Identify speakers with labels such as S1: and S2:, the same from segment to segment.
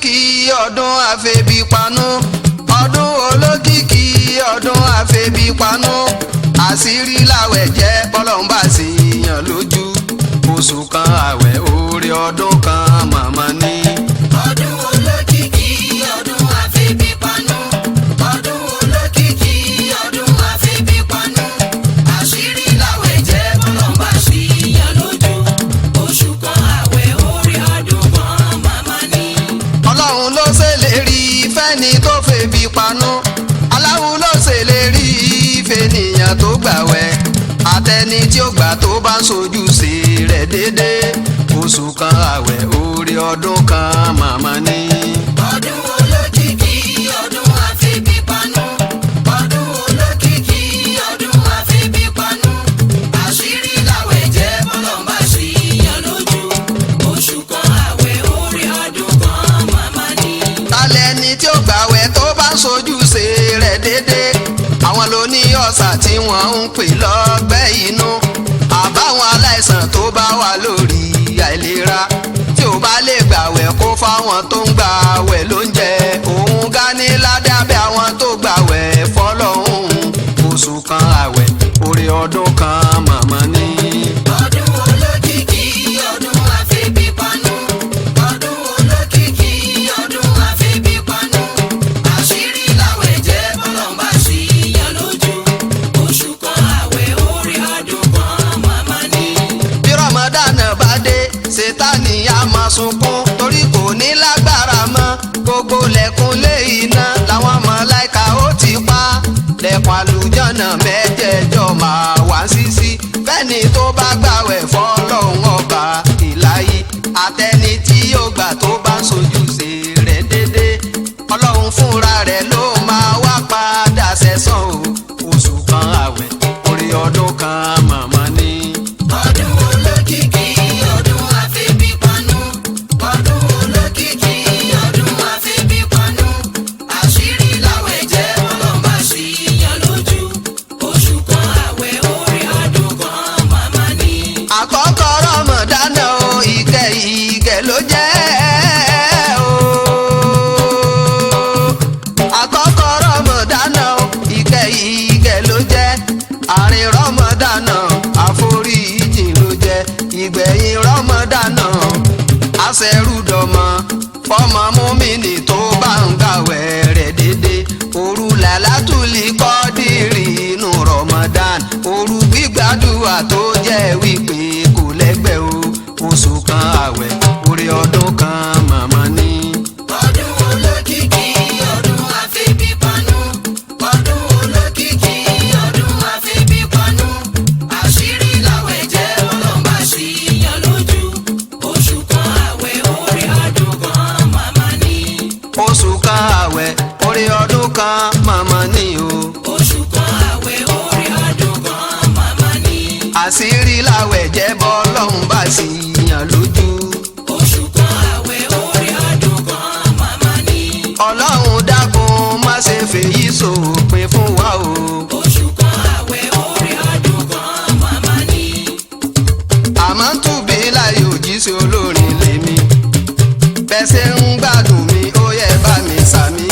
S1: olókìkí ọdún àfẹ́bípanú ọdún olókìkí ọdún àfẹ́bípanú àṣírí láwẹ̀ jẹ́ bọ́lọ́mbà sí yàn lójú oṣù kan àwẹ̀ orí ọdún kan màmá ní.
S2: ọdún olókìkí ọdún àfẹ́bípanú ọdún olókìkí ọdún àfẹ́bípanú àṣírí láwẹ̀ jẹ́ bọ́lọ́mbà sí yàn lójú oṣù kan àwẹ̀ orí ọdún kan màmá ní.
S1: ọlọ́run ló ṣèlérí fẹ́ni tó febi panú aláwo ló ṣèlérí fẹ́nìyàn tó gbàwẹ̀ àtẹni tí ó gbà tó bá ń ṣojúṣe rẹ̀ déédéé oṣù kan àwẹ̀ orí ọdún kan màmá ní.
S2: ọdún olókìkí ọdún àfẹ́bípanú ọdún olókìkí ọdún àfẹ́bípanú àṣírí láwẹ̀ jẹ́ bọ́lọ́mbà sí yàn lójú oṣù kan àwẹ̀ orí ọdún kan màmá ní.
S1: tálẹ̀ ni tí ó gbàwẹ̀ tó bá ń ṣojúṣe rẹ̀ déédéé àwọn ló ní ọ̀sà tí wọ́n ń pè lọ́gbẹ́ inú àbáwọn aláìsàn tó bá wà lórí àìlera tí ò bá lè gbàwẹ̀ kó fáwọn tó ń gbàwẹ̀ lóúnjẹ òun ga ní ládàbẹ̀ àwọn tó gbàwẹ̀ fọlọ́hún oṣù kan àwẹ̀ orí ọdún kan màmá ní.
S2: ọdún olókìkí ọdún àfẹ́bípanú ọdún olókìkí ọdún àfẹ́bípanú àṣírí láwẹ̀ jẹ́ bọ́lọ́mbà sí yàn lójú oṣù kan àwẹ̀ orí ọdún kan màmá ní.
S1: bí Ramadan bá dé Sátánì á máa sunkún torí kò ní lágbára mọ́ gbogbo lẹ̀kùn lé iná làwọn màláíkà ó ti pa lẹ̀kùn àlùjànnà mẹ́jẹ̀ẹ̀jọ máa wá sísí fẹ́ni tó bá gbàwẹ̀ fọ́lọ́hún ọba ìláyé àtẹni tí yóò gbà tó bá ń ṣojúṣe rẹ̀ déédéé ọlọ́run fúnra rẹ̀ ló máa wá padà sẹ́san o oṣù kan àwẹ̀ orí ọdún kan màmá ní.
S2: ọdún olókìkí ọdún àfẹ́bípanú ọdún olókìkí ọdún àfẹ́bípanú àṣírí láwẹ̀ jẹ́ bọ́lọ́mbà sí yàn lójú oṣù kan àwẹ̀ orí ọdún kan màmá ní.
S1: àkọ́kọ́ Ramadan o ìkẹ́ ló jẹ́ o àkọ́kọ́ Ramadan o ìkẹ́ ló jẹ́ àárín Ramadan àforíjì ló jẹ́ ìgbẹ̀yìn Ramadan àṣẹrúdọ̀mọ́ fọmọ múmìnì tó bá ń gbàwẹ̀ rẹ̀ déédéé òru làlátùlì kọ́dìrì inú Ramadan òru gbígbàdúrà tó jẹ́ wípé kò lẹ́gbẹ́ o oṣù kan àwẹ̀ orí ọdún kan màmá ní.
S2: ọdún olókìkí ọdún àfẹ́bípanú ọdún olókìkí ọdún àfẹ́bípanú àṣírí láwẹ̀ jẹ́ bọ́lọ́mbà sí yàn lójú oṣù kan àwẹ̀ orí ọdún kan màmá ní.
S1: oṣù kan àwẹ̀ orí ọdún kan màmá ní o
S2: oṣù kan àwẹ̀ orí ọdún kan màmá ní.
S1: àṣírí láwẹ̀ jẹ́ bọ́lọ́mbà sí yàn lójú
S2: oṣù kan àwẹ̀ orí ọdún kan màmá ní.
S1: ọlọ́run dákun má ṣe fèyí sòpin fún wa o.
S2: oṣù kan àwẹ̀ orí ọdún kan màmá ní.
S1: àmọ́ túbí láyé òjíṣẹ́ olórin lèmi bẹ́sẹ̀ ń gbádùn mi ó yẹ bá mi sàmí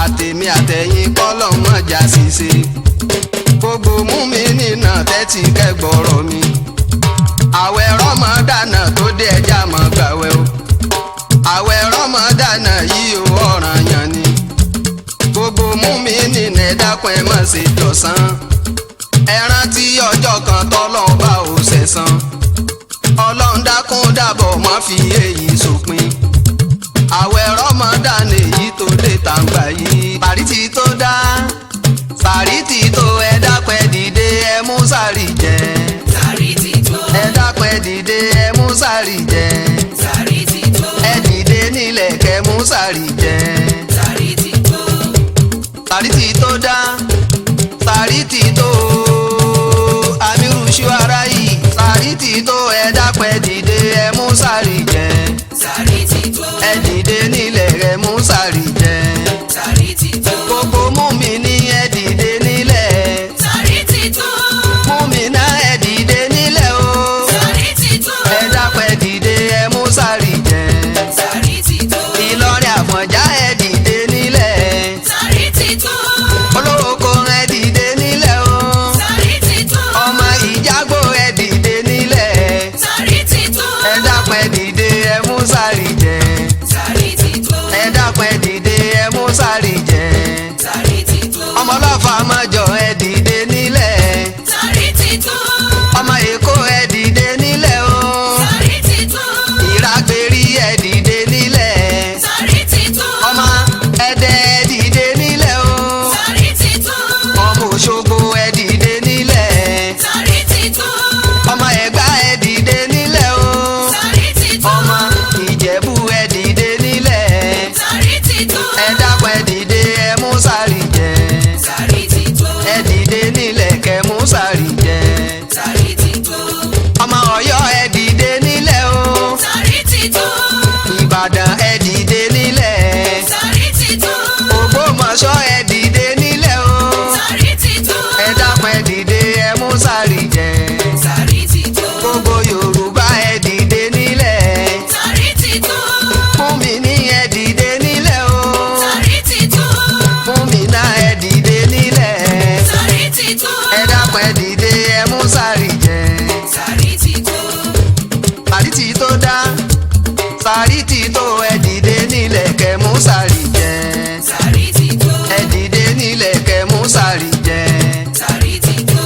S1: àtèmi àtẹ̀yìn kọ́lọ̀ mọ́jà ṣìṣe gbogbo mú mi nínà tẹ́tí kẹ́gbọ́rọ̀ mi àwẹ̀ Ramadan tó dé ẹja mọ́ gbàwẹ̀ o àwẹ̀ Ramadan yìí ó ọ̀ranyàn ni gbogbo mú mi nínà ẹ̀dákun ẹ̀ má ṣe dọ̀sán ẹ rántí ọjọ́ kan tọ́lọ́run bá ò ṣẹ̀san ọlọ́run dákun dábọ̀ má fi èyí sópin àwẹ̀ Ramadan èyí tó dé tàǹgbà yìí sàrítì tó dá sàrítì tó ẹ dápẹ́ dìde ẹ mú sàrì jẹ
S2: sàrítì tó
S1: ẹ dápẹ́ dìde ẹ mú sàrì jẹ
S2: sàrítì tó
S1: ẹ dìde nílẹ̀ kẹ́ mú sàrì jẹ
S2: sàrítì tó
S1: sàrítì tó dá sàrítì tó amiru ṣuara yìí sàrítì tó ẹ dápẹ́ dìde ẹ mú sàrì jẹ
S2: sàrítì tó
S1: ẹ dìde nílẹ̀ ẹ mú sàrì jẹ
S2: sàrítì tó
S1: gbogbo mú mi ní ẹ dìde nílẹ̀
S2: sàrítì tó
S1: mú mi náà ẹ dìde nílẹ̀ o
S2: sàrítì tó
S1: ẹ dápẹ́ dìde ẹ mú sàrì jẹ
S2: sàrítì tó
S1: Àfọ̀njá ẹ dìde nílẹ̀.
S2: Sàrí ti tó.
S1: Olóko ẹ dìde nílẹ̀ o.
S2: Sàrí ti tó.
S1: Ọmọ Ìjágbó ẹ dìde nílẹ̀.
S2: Sàrí ti tó.
S1: Ẹ dákun ẹ dìde ẹ mú sàrí jẹ.
S2: Sàrí ti tó.
S1: Ẹ dákun ẹ dìde ẹ mú sàrí jẹ.
S2: Sàrí ti tó.
S1: Ọmọ Ọlọ́fà mọ́jọ ẹ dìde nílẹ̀.
S2: Sàrí ti tó.
S1: Ọmọ Èkó ẹ dìde nílẹ̀ o.
S2: Sàrí ti tó.
S1: Ìrágbérí ẹ dìde nílẹ̀.
S2: Sàrí ti tó.
S1: Ọmọ Ẹdẹ ẹ dìde nílẹ̀ o.
S2: Sàrí ti tó.
S1: Ọmọ Òṣogbo ẹ dìde nílẹ̀.
S2: Sàrí ti tó.
S1: Ọmọ Ẹ̀gbá ẹ dìde nílẹ̀ o.
S2: Sàrí ti tó.
S1: Ọmọ Ìjẹ̀bú ẹ dìde nílẹ̀.
S2: Sàrí ti tó.
S1: Ẹ dákun ẹ dìde ẹ mú sàrí jẹ.
S2: Sàrí ti tó.
S1: Ẹ dìde nílẹ̀ kẹ́ mú sàrí jẹ.
S2: Sàrí ti tó.
S1: Ọmọ Ọ̀yọ́ ẹ dìde nílẹ̀ o.
S2: Sàrí ti tó.
S1: Ìbàdàn ẹ dìde nílẹ̀.
S2: Sàrí ti tó.
S1: Ògbómọ̀ṣọ́ ẹ dìde nílẹ̀ o.
S2: Sàrí ti tó.
S1: Ẹ dákun ẹ dìde ẹ mú sàrí jẹ.
S2: Sàrí ti tó.
S1: Gbogbo Yorùbá ẹ dìde nílẹ̀.
S2: Sàrí ti tó.
S1: Fún mi ní ẹ dìde nílẹ̀ o.
S2: Sàrí ti tó.
S1: Fún mi náà ẹ dìde nílẹ̀.
S2: Sàrí ti tó.
S1: Ẹ dákun ẹ dìde ẹ mú sàrí jẹ.
S2: Sàrí ti tó.
S1: Sàrí ti tó dá. Sàrí ti tó ẹ dìde nílẹ̀ kẹ́ mú sàrí jẹ.
S2: Sàrí ti tó.
S1: Ẹ dìde nílẹ̀ kẹ́ mú sàrí jẹ.
S2: Sàrí ti tó.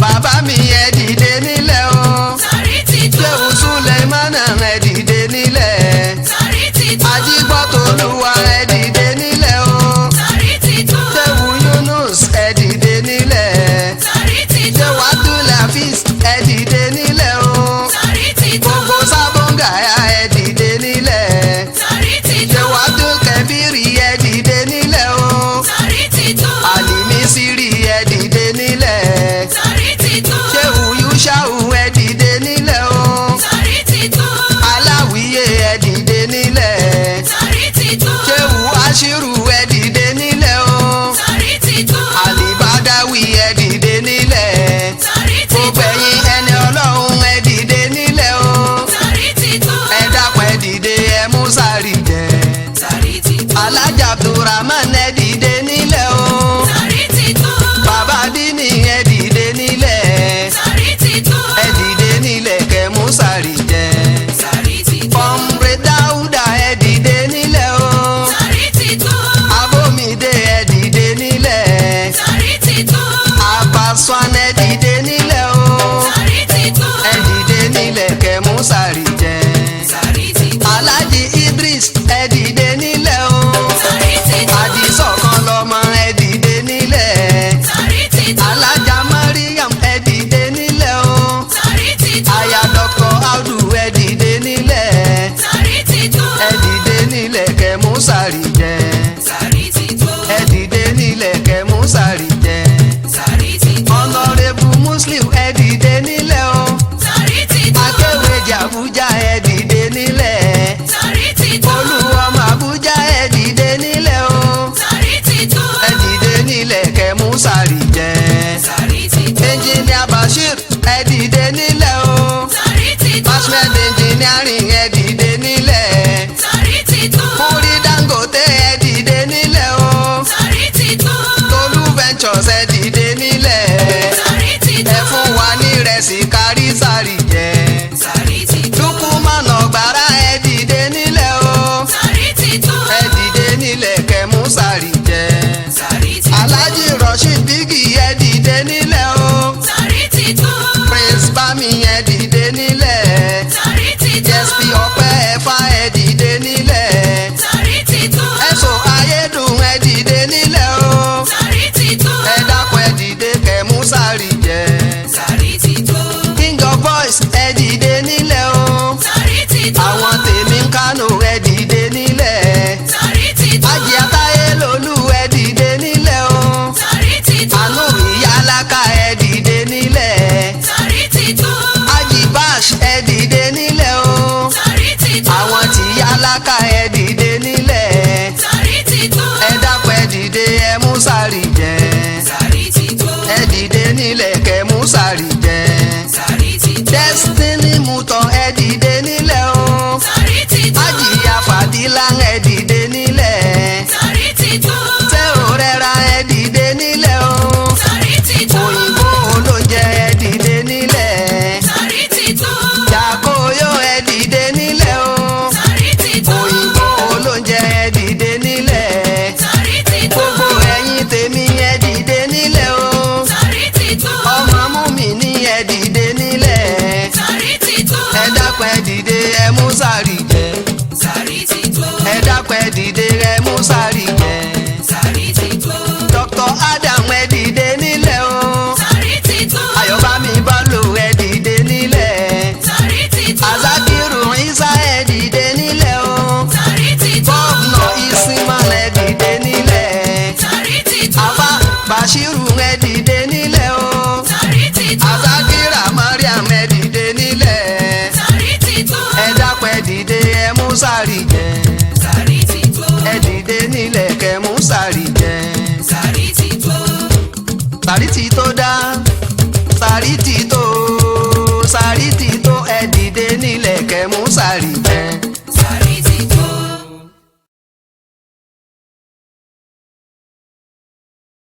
S1: Bàbá mi ẹ dìde nílẹ̀ o.
S2: Sàrí ti tó.
S1: Ṣéhù Súlẹ̀mánà ẹ dìde nílẹ̀.
S2: Sàrí ti tó.
S1: Ajígbọ́tolúwa ẹ dìde nílẹ̀ o.
S2: Sàrí ti tó.
S1: Ṣéhù Yunus ẹ dìde nílẹ̀.
S2: Sàrí ti tó.
S1: Ṣéhù Abdulhafiz ẹ dìde nílẹ̀ o.
S2: Sàrí ti tó.
S1: Gbogbo Sábọ̀ngàyà ẹ dìde nílẹ̀.
S2: Sàrí ti tó.
S1: Ṣéhù Abdulkabiri ẹ dìde nílẹ̀ o.
S2: Sàrí ti tó.
S1: Alimisiri ẹ dìde nílẹ̀.
S2: Sàrí ti tó.
S1: Ṣéhù Yushau ẹ dìde nílẹ̀ o.
S2: Sàrí ti tó.
S1: Aláwìyé ẹ dìde nílẹ̀.
S2: Sàrí ti tó.
S1: Ṣéhù Aṣírù ẹ dìde nílẹ̀ o.
S2: Sàrí ti tó.
S1: Àlìbádáwì ẹ dìde nílẹ̀.
S2: Sàrí ti
S1: Gbogbo
S2: tó.
S1: ẹ̀yin ẹni Ọlọ́run ẹ dìde nílẹ̀ o.
S2: Sàrí ti tó.
S1: Ẹ dákun ẹ dìde ẹ mú sàrí jẹ.
S2: Sàrí ti tó.
S1: Alájà Abdulrahman ẹ dìde nílẹ̀ o.
S2: Sàrí ti tó.
S1: Bàbá Dínì ẹ dìde nílẹ̀.
S2: Sàrí ti tó.
S1: Ẹ dìde nílẹ̀ kẹ́ mú sàrí jẹ.
S2: Sàrí ti tó.
S1: Kọ̀m̀rẹ́ Dáúdà ẹ dìde nílẹ̀ o.
S2: Sàrí ti tó.
S1: Abómidé ẹ dìde nílẹ̀.
S2: Sàrí ti tó.
S1: Àbàswan ẹ dìde nílẹ̀ o.
S2: Sàrí ti tó.
S1: Ẹ dìde nílẹ̀ kẹ́ mú sàrí jẹ.
S2: Sàrí ti tó.
S1: Alhaji Idris ẹ dìde nílẹ̀ o.
S2: Sàrí ti tó.
S1: Àdìsọ̀kan lọmọ ẹ dìde nílẹ̀.
S2: Sàrí ti tó.
S1: Alájà Mariam ẹ dìde nílẹ̀ o.
S2: Sàrí ti tó.
S1: Aya Dr. Audu ẹ dìde nílẹ̀.
S2: Sàrí ti tó.
S1: Ẹ dìde nílẹ̀ kẹ́ mú sàrí jẹ.
S2: Sàrí ti tó.
S1: Ẹ dìde nílẹ̀ kẹ́ mú sàrí jẹ.
S2: Sàrí ti tó.
S1: Honorable Muslim ẹ dìde nílẹ̀ o.
S2: Sàrí ti tó.
S1: Akéwèjì Àbújá ẹ dìde nílẹ̀.
S2: Sàrí ti tó.
S1: Olúọmọ Àbújá ẹ dìde nílẹ̀ o.
S2: Sàrí ti tó.
S1: Ẹ dìde nílẹ̀ kẹ́ mú sàrí jẹ.
S2: Sàrí ti tó.
S1: Engineer Bashir ẹ dìde nílẹ̀ o.
S2: Sàrí ti tó.
S1: Basmed Engineering ẹ dìde nílẹ̀.
S2: Sàrí ti tó.
S1: Múrí Dangote ẹ dìde nílẹ̀ o.
S2: Sàrí ti tó.
S1: Tolú Ventures ẹ dìde nílẹ̀.
S2: Sàrí ti tó.
S1: Ẹ fún wa ní ìrẹsì kárí sàrí jẹ.
S2: Sàrí ti tó.
S1: Lukuman Ọ̀gbàrà ẹ dìde nílẹ̀ o.
S2: Sàrí ti tó.
S1: Ẹ dìde nílẹ̀ kẹ́ mú sàrí jẹ.
S2: Sàrí ti tó.
S1: Alhaji Rasheed Bigi ẹ dìde nílẹ̀ o.
S2: Sàrí ti tó.
S1: Prince Bami ẹ dìde nílẹ̀.
S2: Sàrí ti tó.
S1: JSP Ọpẹ́ Ẹ̀fà ẹ dìde nílẹ̀.
S2: Sàrí ti tó.
S1: Ẹ̀sọ́ Ayédùn ẹ dìde nílẹ̀ o.
S2: Sàrí ti tó.
S1: Ẹ dákun ẹ dìde kẹ́ mú sàrí jẹ.
S2: Sàrí ti tó.
S1: King of Boys ẹ dìde nílẹ̀ o.
S2: Sàrí ti tó.
S1: Àwọn tèmi ń Kánò ẹ dìde nílẹ̀.
S2: Sàrí ti tó.
S1: Ajì Atáyé Lolú ẹ dìde nílẹ̀ o.
S2: Sàrí ti tó.
S1: Àánú Ìyáláká ẹ dìde nílẹ̀.
S2: Sàrí ti tó.
S1: Ajì Bash ẹ dìde nílẹ̀ o.
S2: Sàrí ti tó.
S1: Àwọn tìyáláká ẹ dìde nílẹ̀.
S2: Sàrí ti tó.
S1: Ẹ dákun ẹ dìde ẹ mú sàrí jẹ.
S2: Sàrí ti tó.
S1: Ẹ dìde nílẹ̀ kẹ́ mú sàrí jẹ.
S2: Sàrí ti tó.
S1: Destiny Mutan ẹ dìde nílẹ̀ o.
S2: Sàrí ti tó.
S1: Ajiya Fadila ẹ dìde nílẹ̀. jẹ.
S2: sàrí ti tó.
S1: ẹ dìde nílẹ̀ kẹ́ mú sàrí jẹ.
S2: sàrí ti tó.
S1: sàrí ti tó dá sàrí ti tó